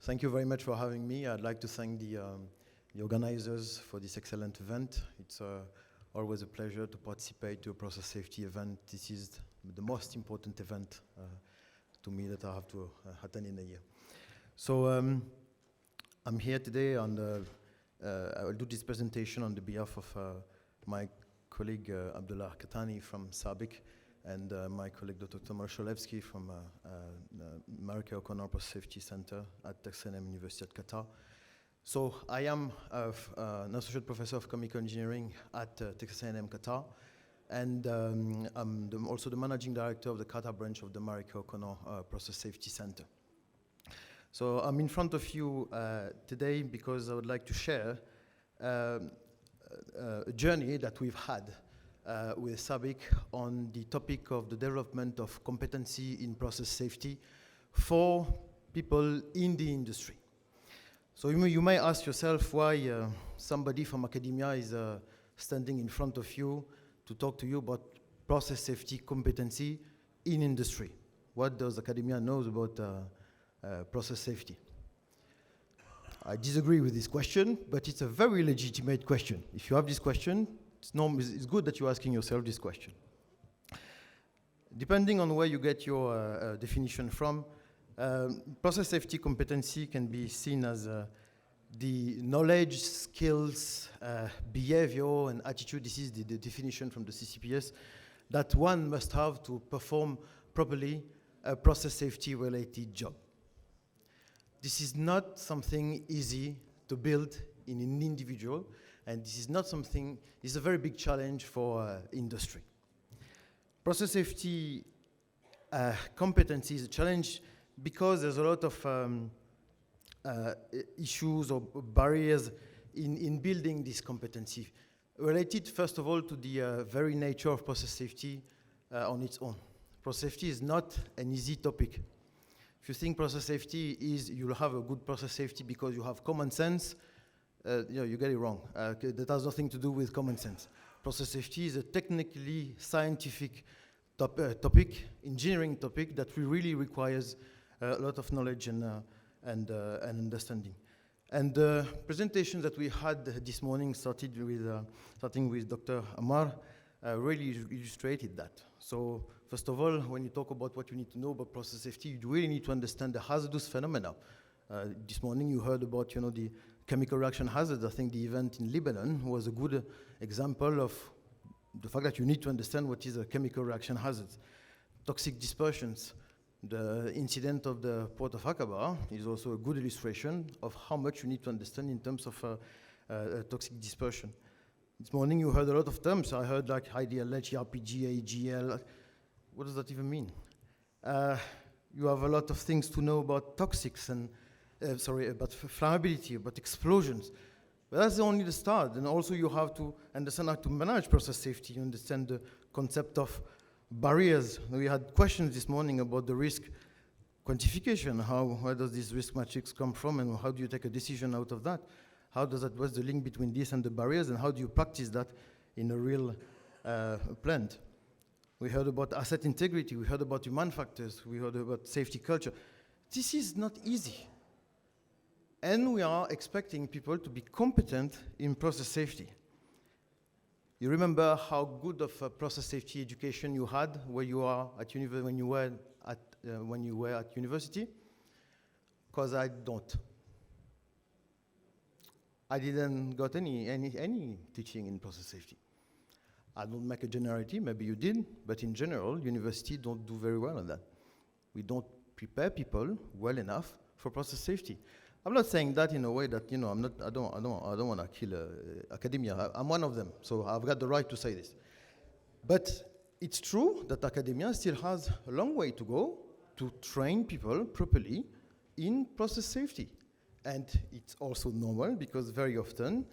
Thank you very much for having me. I'd like to thank the organizers for this excellent event. It's always a pleasure to participate to a process safety event. This is the most important event to me that I have to attend in a year. So I'm here today on the, I will do this presentation on the behalf of my colleague Abdullah Katani from SABIC and my colleague Dr. Tomasz Sholewski from Marika O'Connor Process Safety Center at Lsalamt University at Qatar. So I am an associate professor of chemical engineering at Lsalamt Qatar, and I'm also the managing director of the Qatar branch of the Marika O'Connor Process Safety Center. So I'm in front of you today because I would like to share a journey that we've had with SABIC on the topic of the development of competency in process safety for people in the industry. So you may ask yourself why somebody from academia is standing in front of you to talk to you about process safety competency in industry. What does academia know about process safety? I disagree with this question, but it's a very legitimate question. If you have this question, it's good that you're asking yourself this question. Depending on where you get your definition from, process safety competency can be seen as the knowledge, skills, behavior, and attitude. This is the definition from the CCPS that one must have to perform properly a process safety related job. This is not something easy to build in an individual, and this is not something, it's a very big challenge for industry. Process safety competency is a challenge because there's a lot of issues or barriers in building this competency, related first of all to the very nature of process safety on its own. Process safety is not an easy topic. If you think process safety is you'll have a good process safety because you have common sense, you get it wrong. That has nothing to do with common sense. Process safety is a technically scientific topic, engineering topic that really requires a lot of knowledge and understanding. And the presentation that we had this morning starting with Dr. Amar really illustrated that. So first of all, when you talk about what you need to know about process safety, you really need to understand the hazardous phenomena. This morning you heard about the chemical reaction hazards. I think the event in Lebanon was a good example of the fact that you need to understand what is a chemical reaction hazard. Toxic dispersions. The incident of the port of Aqaba is also a good illustration of how much you need to understand in terms of toxic dispersion. This morning you heard a lot of terms. I heard like IDLH, RPG, AGL. What does that even mean? You have a lot of things to know about toxics and about flammability, about explosions. But that's only the start. And also you have to understand how to manage process safety. You understand the concept of barriers. We had questions this morning about the risk quantification. Where does this risk matrix come from, and how do you take a decision out of that? What's the link between this and the barriers, and how do you practice that in a real plant? We heard about asset integrity. We heard about human factors. We heard about safety culture. This is not easy. And we are expecting people to be competent in process safety. You remember how good of a process safety education you had when you were at university? Because I don't. I didn't got any teaching in process safety. I don't make a generality, maybe you did, but in general, university don't do very well on that. We don't prepare people well enough for process safety. I'm not saying that in a way that I don't want to kill academia. I'm one of them, so I've got the right to say this. But it's true that academia still has a long way to go to train people properly in process safety, and it's also normal because very often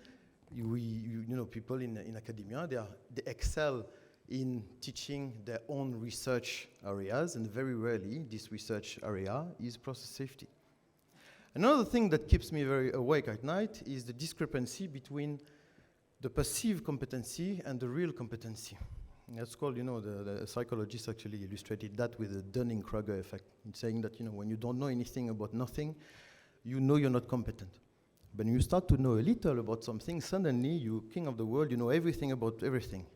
people in academia they excel in teaching their own research areas, and very rarely this research area is process safety. Another thing that keeps me very awake at night is the discrepancy between the perceived competency and the real competency. That's called, the psychologists actually illustrated that with the Dunning-Kruger effect, in saying that, when you don't know anything about nothing, you know you're not competent. But when you start to know a little about something, suddenly you're king of the world, you know everything about everything.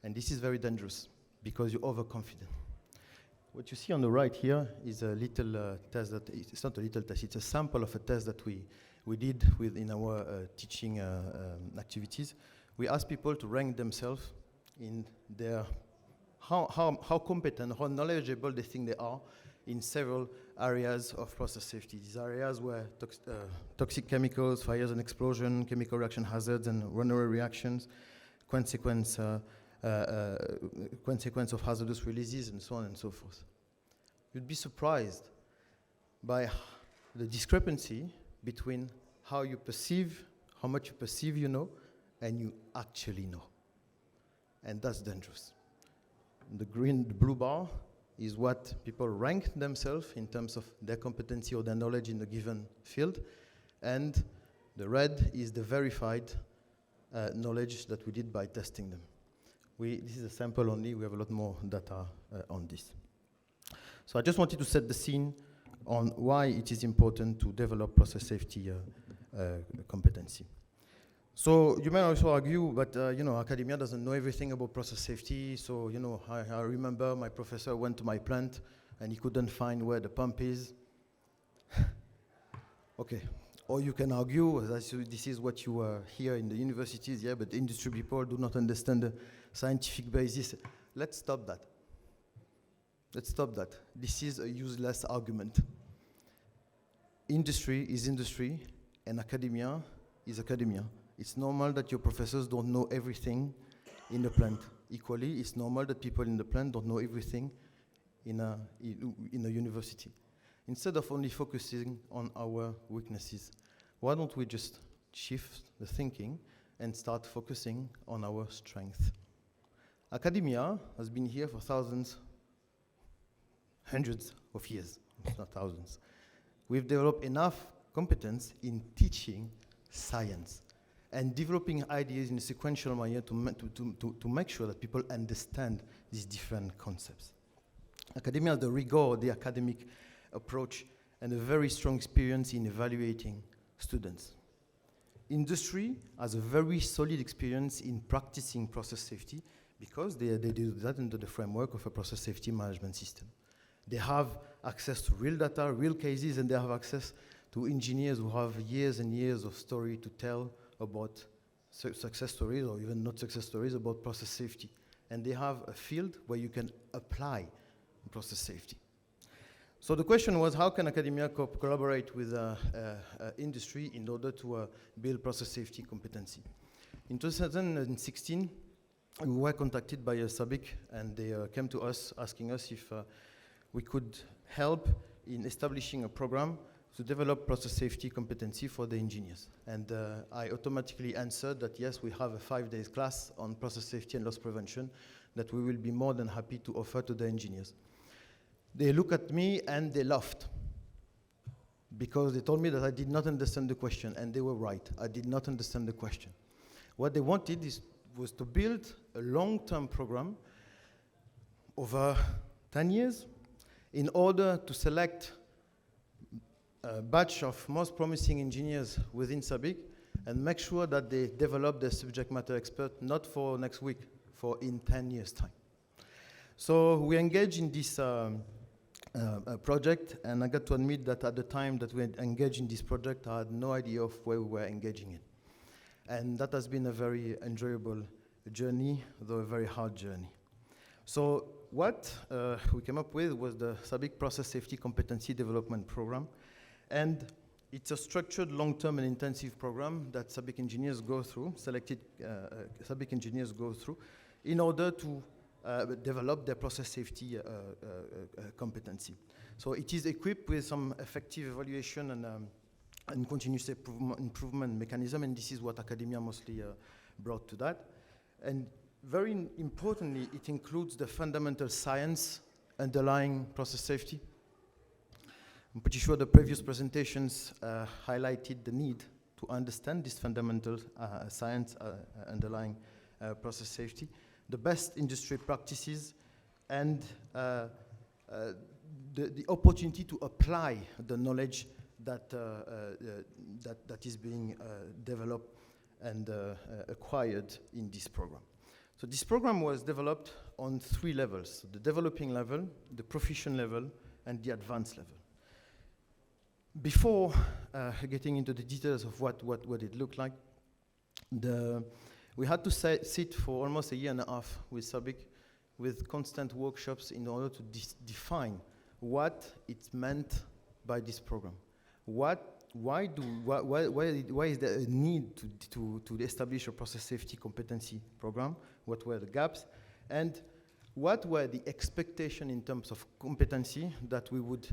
And this is very dangerous because you're overconfident. What you see on the right here is a little test that, it's not a little test, it's a sample of a test that we did in our teaching activities. We asked people to rank themselves in their, how competent, how knowledgeable they think they are in several areas of process safety. These areas were toxic chemicals, fires and explosion, chemical reaction hazards and runaway reactions, consequence of hazardous releases, and so on and so forth. You'd be surprised by the discrepancy between how you perceive, how much you perceive you know, and you actually know. And that's dangerous. The blue bar is what people rank themselves in terms of their competency or their knowledge in the given field. And the red is the verified knowledge that we did by testing them. This is a sample only, we have a lot more data on this. So I just wanted to set the scene on why it is important to develop process safety competency. So you may also argue, but academia doesn't know everything about process safety. So I remember my professor went to my plant and he couldn't find where the pump is. Okay, or you can argue this is what you hear in the universities, yeah, but industry people do not understand the scientific basis. Let's stop that. Let's stop that. This is a useless argument. Industry is industry, and academia is academia. It's normal that your professors don't know everything in the plant. Equally, it's normal that people in the plant don't know everything in a university. Instead of only focusing on our weaknesses, why don't we just shift the thinking and start focusing on our strength? Academia has been here for hundreds of years, not thousands. We've developed enough competence in teaching science and developing ideas in a sequential manner to make sure that people understand these different concepts. Academia has the rigor, the academic approach, and a very strong experience in evaluating students. Industry has a very solid experience in practicing process safety because they do that under the framework of a process safety management system. They have access to real data, real cases, and they have access to engineers who have years and years of story to tell about success stories or even not success stories about process safety. And they have a field where you can apply process safety. So the question was, how can academia collaborate with industry in order to build process safety competency? In 2016, we were contacted by SABIC, and they came to us asking us if we could help in establishing a program to develop process safety competency for the engineers. And I automatically answered that yes, we have a 5-day class on process safety and loss prevention that we will be more than happy to offer to the engineers. They looked at me and they laughed because they told me that I did not understand the question, and they were right. I did not understand the question. What they wanted was to build a long-term program over 10 years in order to select a batch of most promising engineers within SABIC and make sure that they develop their subject matter expert, not for next week, for in 10 years' time. So we engaged in this project, and I got to admit that at the time that we engaged in this project, I had no idea of where we were engaging in. And that has been a very enjoyable journey, though a very hard journey. So what we came up with was the SABIC Process Safety Competency Development Program. And it's a structured long-term and intensive program that SABIC engineers go through, selected SABIC engineers go through, in order to develop their process safety competency. So it is equipped with some effective evaluation and continuous improvement mechanism, and this is what academia mostly brought to that. And very importantly, it includes the fundamental science underlying process safety. I'm pretty sure the previous presentations highlighted the need to understand this fundamental science underlying process safety, the best industry practices, and the opportunity to apply the knowledge that is being developed and acquired in this program. So this program was developed on 3 levels: the developing level, the proficient level, and the advanced level. Before getting into the details of what it looked like, we had to sit for almost a year and a half with SABIC, with constant workshops in order to define what it meant by this program. Why is there a need to establish a process safety competency program? What were the gaps? And what were the expectations in terms of competency that we would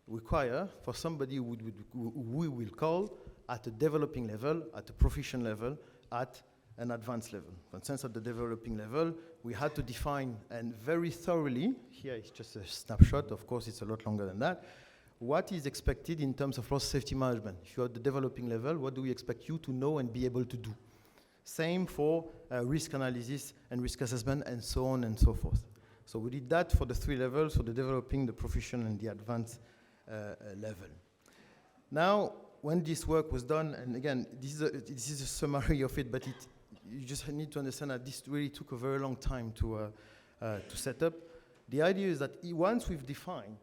require for somebody who we will call at a developing level, at a proficient level, at an advanced level. For instance, at the developing level, we had to define, and very thoroughly, here it's just a snapshot, of course it's a lot longer than that, what is expected in terms of process safety management. If you're at the developing level, what do we expect you to know and be able to do? Same for risk analysis and risk assessment and so on and so forth. So we did that for the 3 levels, so the developing, the proficient, and the advanced level. Now, when this work was done, and again, this is a summary of it, but you just need to understand that this really took a very long time to set up. The idea is that once we've defined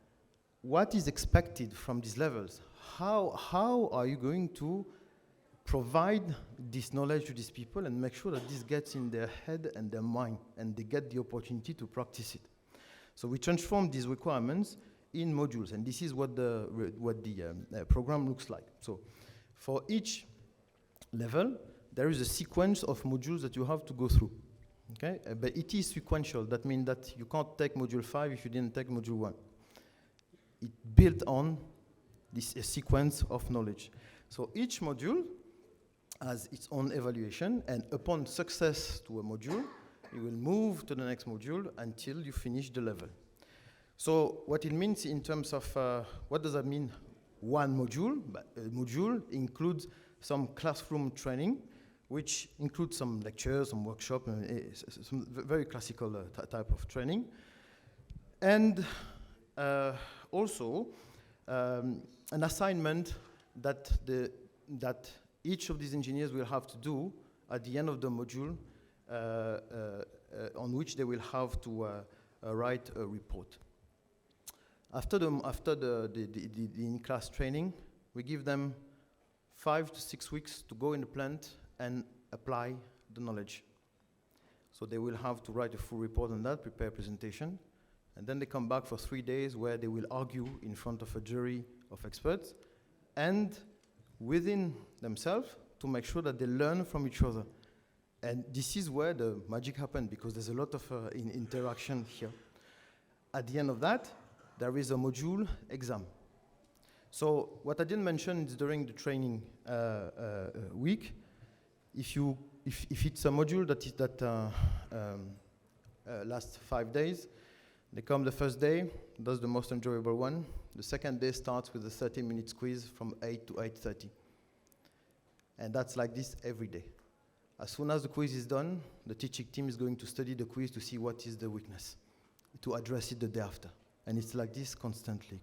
what is expected from these levels, how are you going to provide this knowledge to these people and make sure that this gets in their head and their mind and they get the opportunity to practice it? So we transform these requirements in modules, and this is what the program looks like. So for each level, there is a sequence of modules that you have to go through. Okay? But it is sequential. That means that you can't take module 5 if you didn't take module 1. It built on this sequence of knowledge. So each module has its own evaluation, and upon success to a module, you will move to the next module until you finish the level. So what it means in terms of, what does that mean, one module? A module includes some classroom training, which includes some lectures, some workshops, some very classical type of training. And also an assignment that each of these engineers will have to do at the end of the module, on which they will have to write a report. After the in-class training, we give them 5 to 6 weeks to go in the plant and apply the knowledge. So they will have to write a full report on that, prepare a presentation, and then they come back for 3 days where they will argue in front of a jury of experts and within themselves to make sure that they learn from each other. And this is where the magic happens, because there's a lot of interaction here. At the end of that, there is a module exam. So what I didn't mention is during the training week, if it's a module that lasts 5 days, they come the first day, that's the most enjoyable one. The second day starts with a 30-minute quiz from 8 to 8:30. And that's like this every day. As soon as the quiz is done, the teaching team is going to study the quiz to see what is the weakness, to address it the day after. And it's like this constantly.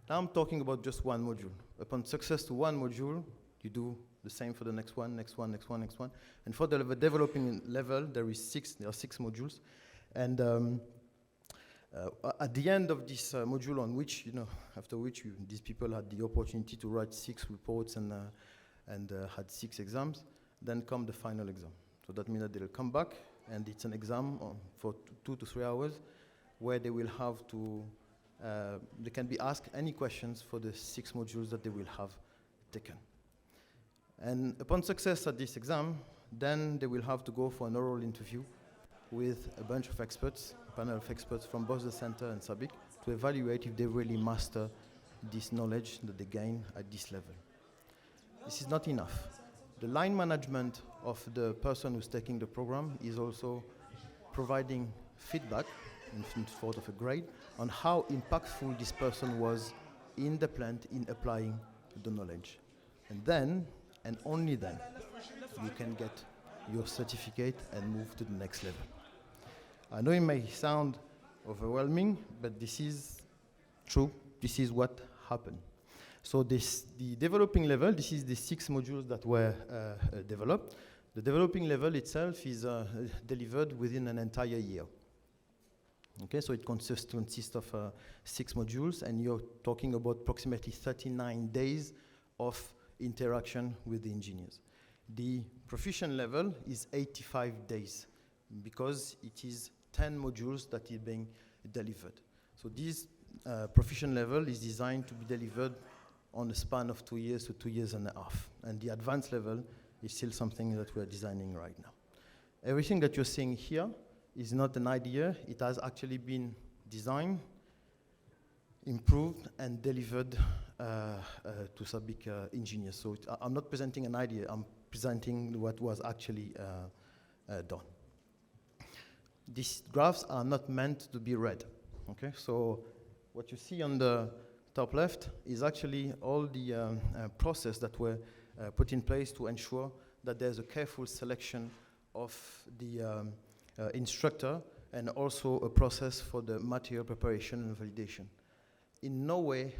Now I'm talking about just one module. Upon success to one module, you do the same for the next one. And for the developing level, there are 6 modules. And at the end of this module, on which, after which these people had the opportunity to write 6 reports and had 6 exams, then come the final exam. So that means that they'll come back, and it's an exam for 2 to 3 hours, where they will have to, they can be asked any questions for the 6 modules that they will have taken. And upon success at this exam, then they will have to go for an oral interview with a bunch of experts, a panel of experts from both the center and SABIC, to evaluate if they really master this knowledge that they gain at this level. This is not enough. The line management of the person who's taking the program is also providing feedback in form of a grade on how impactful this person was in the plant in applying the knowledge. And then, and only then, you can get your certificate and move to the next level. I know it may sound overwhelming, but this is true. This is what happened. So the developing level, this is the 6 modules that were developed. The developing level itself is delivered within an entire year. Okay, so it consists of 6 modules, and you're talking about approximately 39 days of interaction with the engineers. The proficient level is 85 days, because it is 10 modules that is being delivered. So this proficient level is designed to be delivered on a span of 2 years to 2 years and a half. And the advanced level is still something that we're designing right now. Everything that you're seeing here is not an idea. It has actually been designed, improved, and delivered to SABIC engineers. So I'm not presenting an idea, I'm presenting what was actually done. These graphs are not meant to be read. Okay, so what you see on the top left is actually all the process that were put in place to ensure that there's a careful selection of the instructor, and also a process for the material preparation and validation. In no way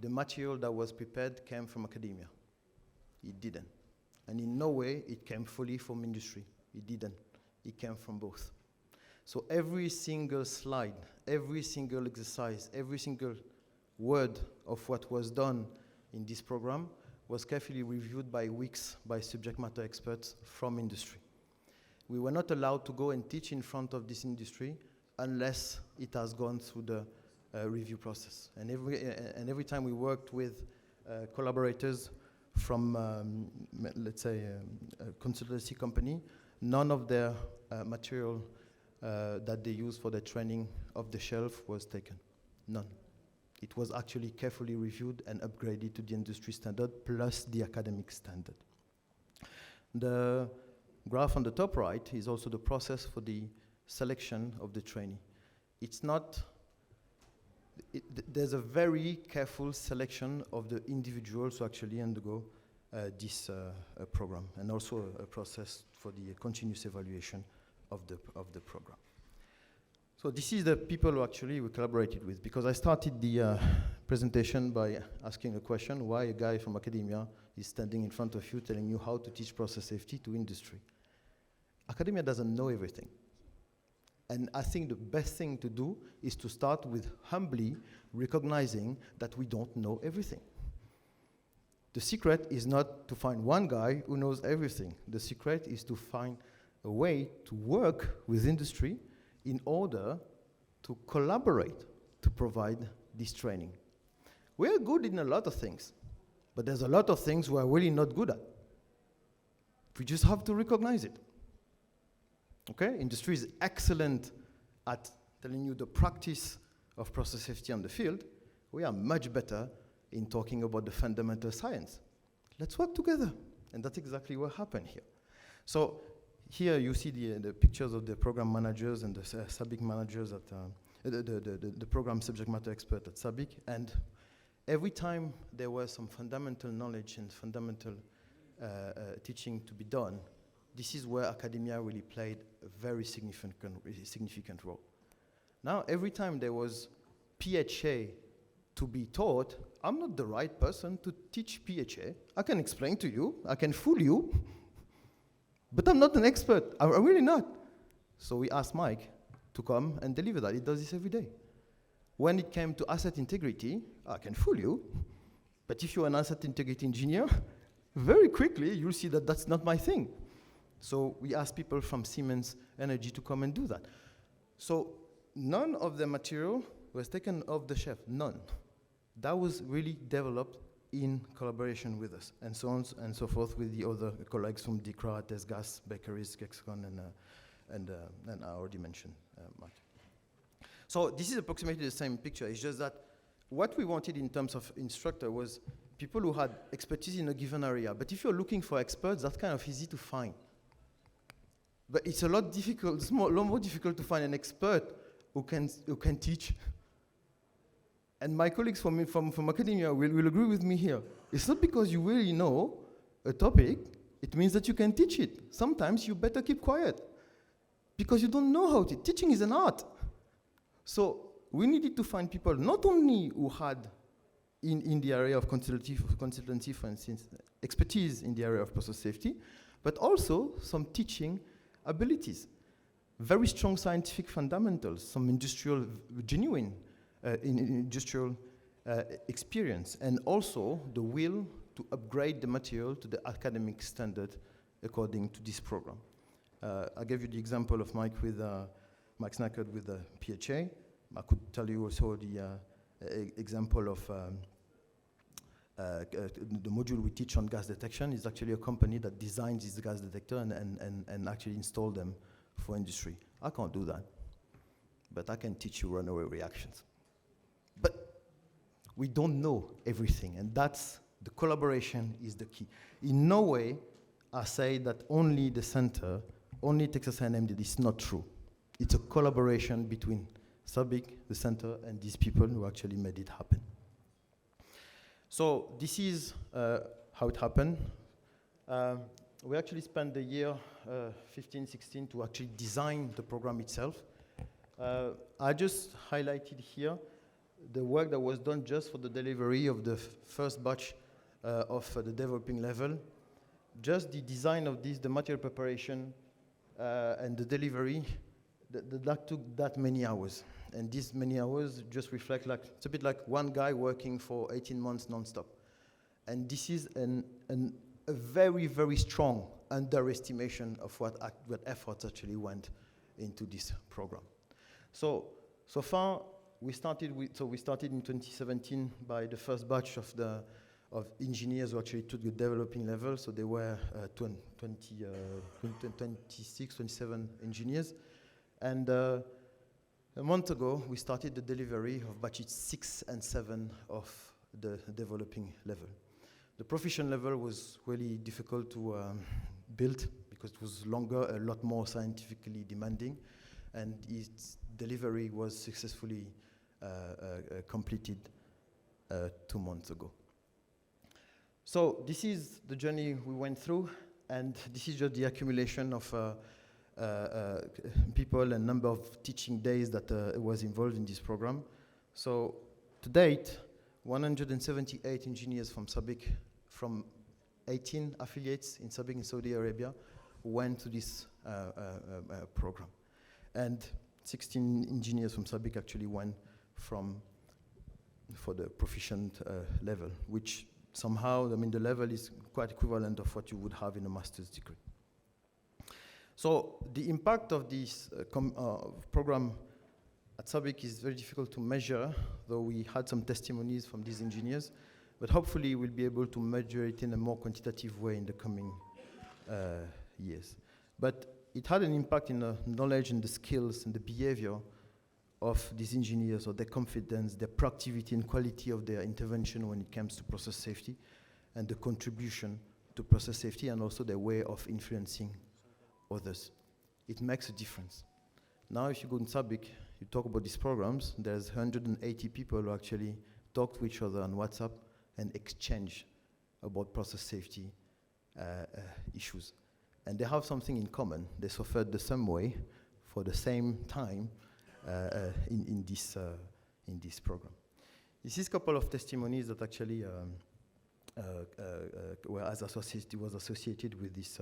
the material that was prepared came from academia. It didn't. And in no way it came fully from industry. It didn't. It came from both. So every single slide, every single exercise, every single word of what was done in this program was carefully reviewed by weeks by subject matter experts from industry. We were not allowed to go and teach in front of this industry unless it has gone through the review process. And every time we worked with collaborators from, let's say, a consultancy company, none of their material that they used for the training off the shelf was taken. None. It was actually carefully reviewed and upgraded to the industry standard plus the academic standard. The graph on the top right is also the process for the selection of the trainee. It's not, there's a very careful selection of the individuals who actually undergo this program, and also a process for the continuous evaluation of the program. So this is the people who actually we collaborated with, because I started the presentation by asking a question: why a guy from academia is standing in front of you telling you how to teach process safety to industry? Academia doesn't know everything. And I think the best thing to do is to start with humbly recognizing that we don't know everything. The secret is not to find one guy who knows everything. The secret is to find a way to work with industry in order to collaborate to provide this training. We're good in a lot of things, but there's a lot of things we're really not good at. We just have to recognize it. Okay? Industry is excellent at telling you the practice of process safety on the field. We are much better in talking about the fundamental science. Let's work together. And that's exactly what happened here. So here you see the pictures of the program managers and the SABIC managers at the program subject matter expert at SABIC. And every time there was some fundamental knowledge and fundamental teaching to be done, this is where academia really played a very significant role. Now, every time there was PHA to be taught, I'm not the right person to teach PHA. I can explain to you, I can fool you, but I'm not an expert. I'm really not. So we asked Mike to come and deliver that. He does this every day. When it came to asset integrity, I can fool you, but if you're an asset integrity engineer, very quickly you'll see that that's not my thing. So we asked people from Siemens Energy to come and do that. So none of the material was taken off the shelf, none. That was really developed in collaboration with us, and so on and so forth with the other colleagues from DICRA, TESGAS, Bakeries, Kexcon, and I already mentioned Mike. So this is approximately the same picture. It's just that what we wanted in terms of instructor was people who had expertise in a given area. But if you're looking for experts, that's kind of easy to find. But it's a lot more difficult to find an expert who can teach. And my colleagues from academia will agree with me here. It's not because you really know a topic, it means that you can teach it. Sometimes you better keep quiet because you don't know how to. Teaching is an art. So we needed to find people not only who had in the area of consultancy, for instance, expertise in the area of process safety, but also some teaching abilities. Very strong scientific fundamentals, some industrial, genuine industrial experience, and also the will to upgrade the material to the academic standard according to this program. I gave you the example of Mike Snackert with the PHA. I could tell you also the example of the module we teach on gas detection is actually a company that designs this gas detector and actually install them for industry. I can't do that, but I can teach you runaway reactions. But we don't know everything, and that's the collaboration is the key. In no way I say that only the center, only Texas A&M did. It's not true. It's a collaboration between SABIC, the center, and these people who actually made it happen. So this is how it happened. We actually spent the year 15-16 to actually design the program itself. I just highlighted here the work that was done just for the delivery of the first batch of the developing level. Just the design of this, the material preparation and the delivery, that took that many hours. And these many hours just reflect like, it's a bit like one guy working for 18 months non-stop. And this is a very, very strong underestimation of what efforts actually went into this program. So far, we started in 2017 by the first batch of engineers who actually took the developing level. So there were 26, 27 engineers. And a month ago, we started the delivery of batches 6 and 7 of the developing level. The proficient level was really difficult to build because it was longer, a lot more scientifically demanding, and its delivery was successfully completed 2 months ago. So this is the journey we went through, and this is just the accumulation of people and number of teaching days that was involved in this program. So to date, 178 engineers from SABIC, from 18 affiliates in SABIC in Saudi Arabia, went to this program. And 16 engineers from SABIC actually went for the proficient level, which somehow, I mean, the level is quite equivalent of what you would have in a master's degree. So the impact of this program at SABIC is very difficult to measure, though we had some testimonies from these engineers, but hopefully we'll be able to measure it in a more quantitative way in the coming years. But it had an impact in the knowledge and the skills and the behavior of these engineers, or their confidence, their proactivity and quality of their intervention when it comes to process safety, and the contribution to process safety, and also their way of influencing others. It makes a difference. Now if you go in SABIC, you talk about these programs, there's 180 people who actually talk to each other on WhatsApp and exchange about process safety issues. And they have something in common. They suffered the same way for the same time in this program. This is a couple of testimonies that actually was associated with this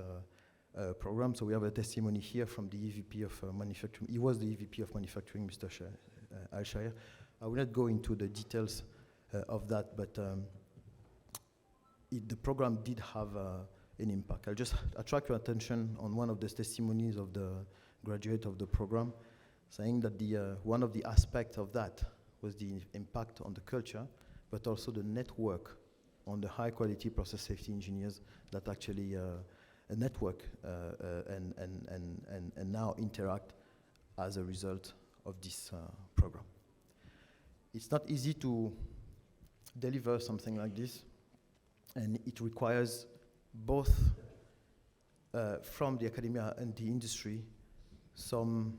program. So we have a testimony here from the EVP of manufacturing. He was the EVP of manufacturing, Mr. Al-Shair. I will not go into the details of that, but the program did have an impact. I'll just attract your attention on one of the testimonies of the graduate of the program, saying that one of the aspects of that was the impact on the culture, but also the network on the high-quality process safety engineers that actually a network and now interact as a result of this program. It's not easy to deliver something like this, and it requires both from the academia and the industry some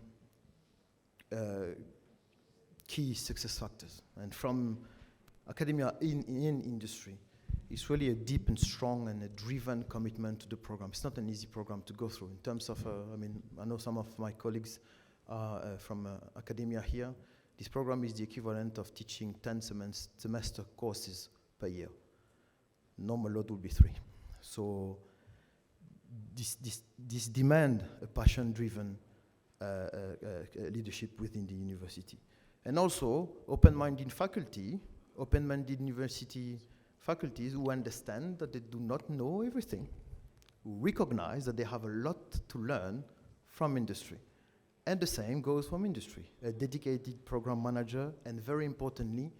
key success factors. And from academia in industry, it's really a deep and strong and a driven commitment to the program. It's not an easy program to go through in terms of, I know some of my colleagues are from academia here. This program is the equivalent of teaching 10 semester courses per year. Normal load will be 3. So this demand a passion-driven leadership within the university. And also open-minded faculty, open-minded university faculties who understand that they do not know everything, who recognize that they have a lot to learn from industry. And the same goes from industry, a dedicated program manager, and very importantly,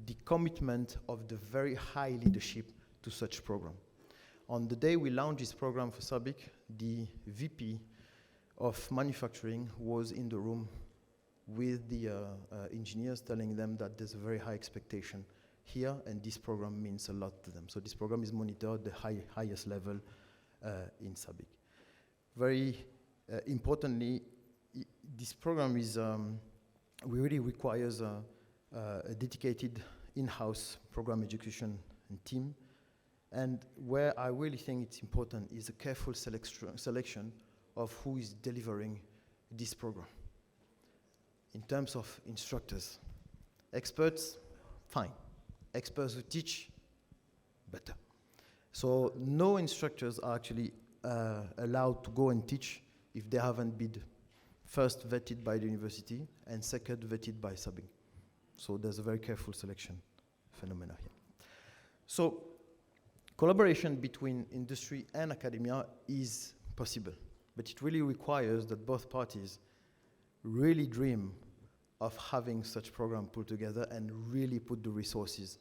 the commitment of the very high leadership to such program. On the day we launched this program for SABIC, the VP of manufacturing was in the room with the engineers, telling them that there's a very high expectation here, and this program means a lot to them. So this program is monitored at the highest level in SABIC. Very importantly, this program is really requires a dedicated in-house program execution and team. And where I really think it's important is a careful selection of who is delivering this program. In terms of instructors, experts, fine. Experts who teach, better. So no instructors are actually allowed to go and teach if they haven't been first vetted by the university and second vetted by SABIC. So there's a very careful selection phenomena here. So collaboration between industry and academia is possible, but it really requires that both parties really dream of having such program put together and really put the resources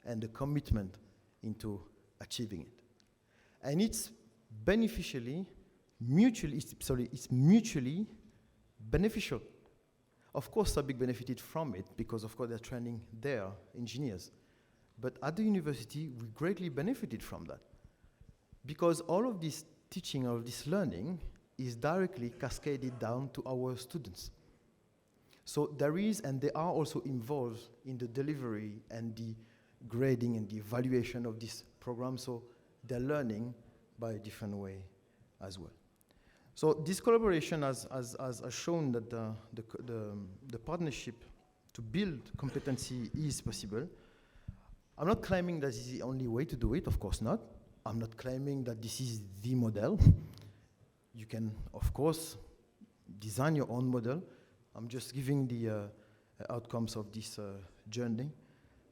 and the commitment into achieving it. And it's it's mutually beneficial. Of course, SABIC benefited from it because, of course, they're training their engineers. But at the university, we greatly benefited from that because all of this teaching, all of this learning is directly cascaded down to our students. So there is, and they are also involved in the delivery and the grading and the evaluation of this program, so they're learning by a different way as well. So this collaboration has shown that the partnership to build competency is possible. I'm not claiming that this is the only way to do it, of course not. I'm not claiming that this is the model. You can, of course, design your own model. I'm just giving the outcomes of this journey.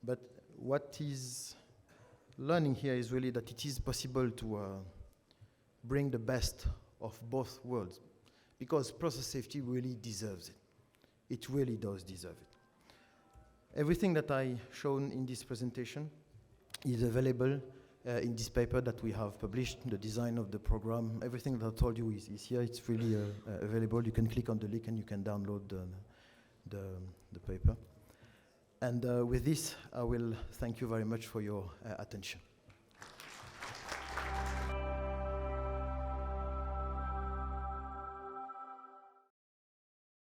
But what is learning here is really that it is possible to bring the best of both worlds, because process safety really deserves it. It really does deserve it. Everything that I shown in this presentation is available in this paper that we have published, the design of the program. Everything that I told you is here. It's really available. You can click on the link and you can download the paper. And with this, I will thank you very much for your attention.